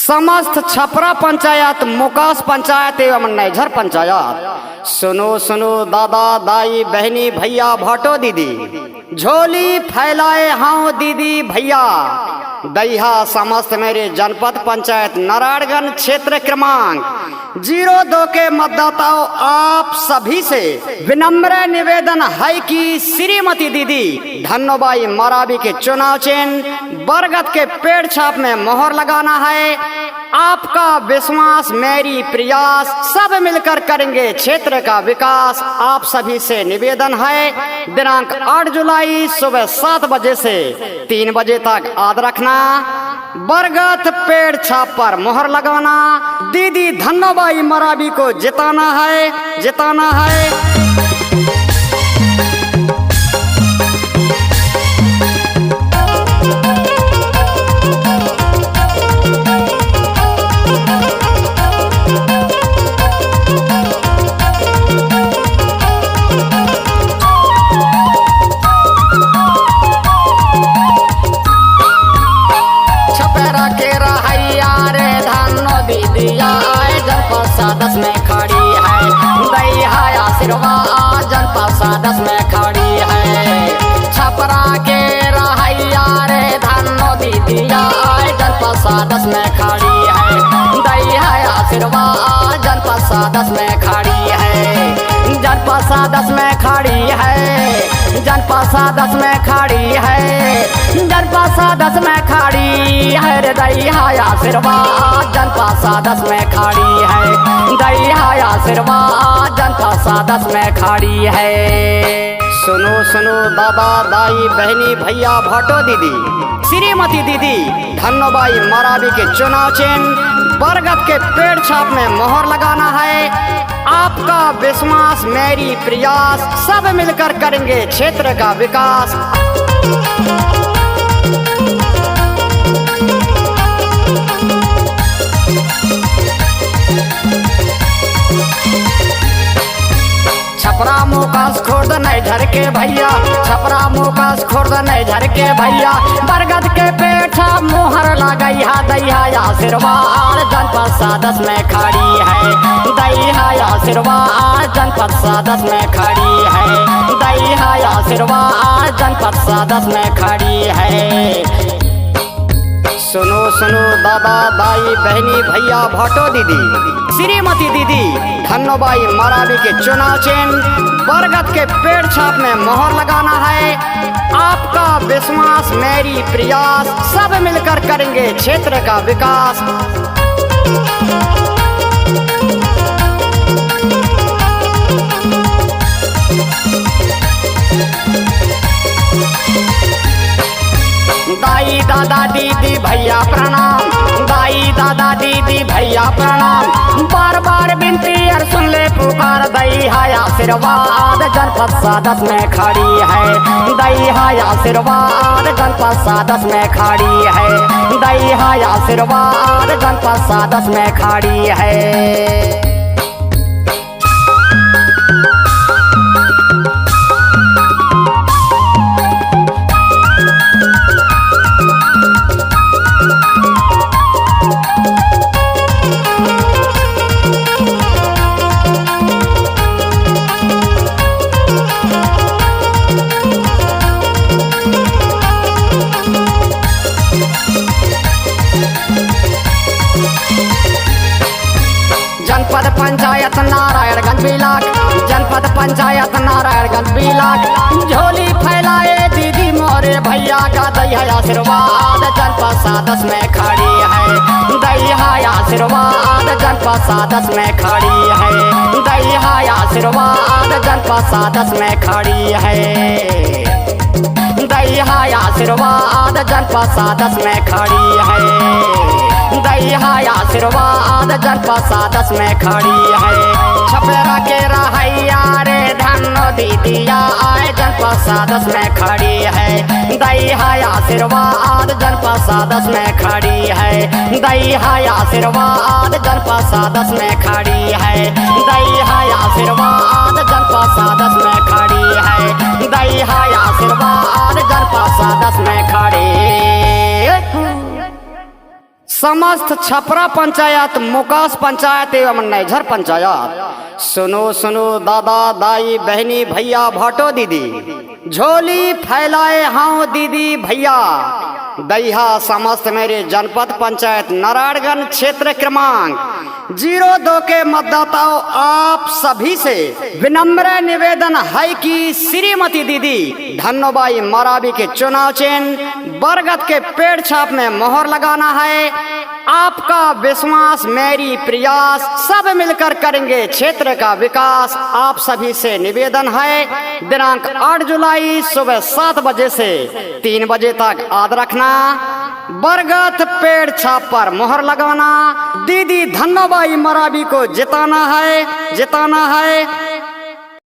समस्त छपरा पंचायत, मुकास पंचायत एवं नैझर पंचायत, सुनो सुनो दादा दाई बहनी भैया भाटो दीदी, झोली फैलाए हाँ दीदी भैया। दैहा समस्त मेरे जनपद पंचायत नारायणगंज क्षेत्र क्रमांक 02 के मतदाताओं, आप सभी से विनम्र निवेदन है कि श्रीमती दीदी धन्नोबाई मरावी के चुनाव चिन्ह बरगद के पेड़ छाप में मोहर लगाना है। आपका विश्वास, मेरी प्रयास, सब मिलकर करेंगे क्षेत्र का विकास। आप सभी से निवेदन है, दिनांक 8 जुलाई सुबह 7 बजे से 3 बजे तक याद रखना, बरगद पेड़ छाप पर मोहर लगाना। दीदी धन्नोबाई मरावी को जिताना है, जिताना है। जनपद में खड़ी है दैहा आशीर्वाद, जनपद में खड़ी है। छपरा के रहैया रे धन्नो दीदिया, जनपद में खड़ी है दैहा आशीर्वाद, जनपद में खड़ी है। जनपद में खड़ी है, जनपद में खड़ी है, जनपद में खड़ी है रे दैहा आशीर्वाद, जनपद में खड़ी है दैहा आशीर्वाद, जनपद में खड़ी है। सुनो सुनो दादा दाई बहनी भैया भाटो दीदी, श्रीमती दीदी धन्नोबाई मरावी के चुनाव चिन्ह बरगद के पेड़ छाप में मोहर लगाना है। आपका विश्वास, मेरी प्रयास, सब मिलकर करेंगे क्षेत्र का विकास। छपरा मुकास खुर्द नैझर के भैया, छपरा मुकास खुर्द नैझर के भैया, बरगद के पेड़ छाप मोहर लगाई है दैहा आशीर्वाद, जनपद में खड़ी है दैहा आशीर्वाद, जनपद में खड़ी है दैहा आशीर्वाद, जनपद में खड़ी है। सुनो सुनो दादा दाई बहनी भैया भाटो दीदी, श्रीमती दीदी धन्नोबाई मरावी के चुनाव चिन्ह बरगद के पेड़ छाप में मोहर लगाना है। आपका विश्वास, मेरी प्रयास, सब मिलकर करेंगे क्षेत्र का विकास। दाई दादा दीदी भैया प्रणाम, दाई दादा दीदी भैया प्रणाम, बार बार विनती और सुन ले पुकार दैहा आशीर्वाद, जनपद में खड़ी है दैहा आशीर्वाद, जनपद में खड़ी है दैहा आशीर्वाद, जनपद में खड़ी है। जनपद पंचायत नारायणगंज ब्लॉक, जनपद पंचायत नारायणगंज ब्लॉक, झोली फैलाए दीदी मोरे भैया का दैहा आशीर्वाद, जनपद में खड़ी है दैहा आशीर्वाद, जनपद में खड़ी है दैहा आशीर्वाद, जनपद में खड़ी है दैहा आशीर्वाद, जनपद में खड़ी है दैहा आशीर्वाद, जनपद में खड़ी है। छपरा के रहैया रे धन्नो दीदिया, जनपद में खड़ी है दैहा आशीर्वाद, जनपद में खड़ी है दैहा आशीर्वाद, जनपद में खड़ी है दैहा आशीर्वाद, जनपद में खड़ी है दैहा आशीर्वाद, जनपद में खड़ी। समस्त छपरा पंचायत, मुकास पंचायत एवं नैझर पंचायत, सुनो सुनो दादा दाई बहनी भैया भाटो दीदी, झोली फैलाए हाँ दीदी भैया। दैहा समस्त मेरे जनपद पंचायत नारायणगंज क्षेत्र क्रमांक 02 के मतदाताओं, आप सभी से विनम्र निवेदन है कि श्रीमती दीदी धन्नोबाई मरावी के चुनाव चिन्ह बरगद के पेड़ छाप में मोहर लगाना है। आपका विश्वास, मेरी प्रयास, सब मिलकर करेंगे क्षेत्र का विकास। आप सभी से निवेदन है, दिनांक 8 जुलाई सुबह 7 बजे से 3 बजे तक याद रखना, बरगद पेड़ छाप पर मोहर लगाना, दीदी धन्नोबाई मरावी को जिताना है, जिताना है।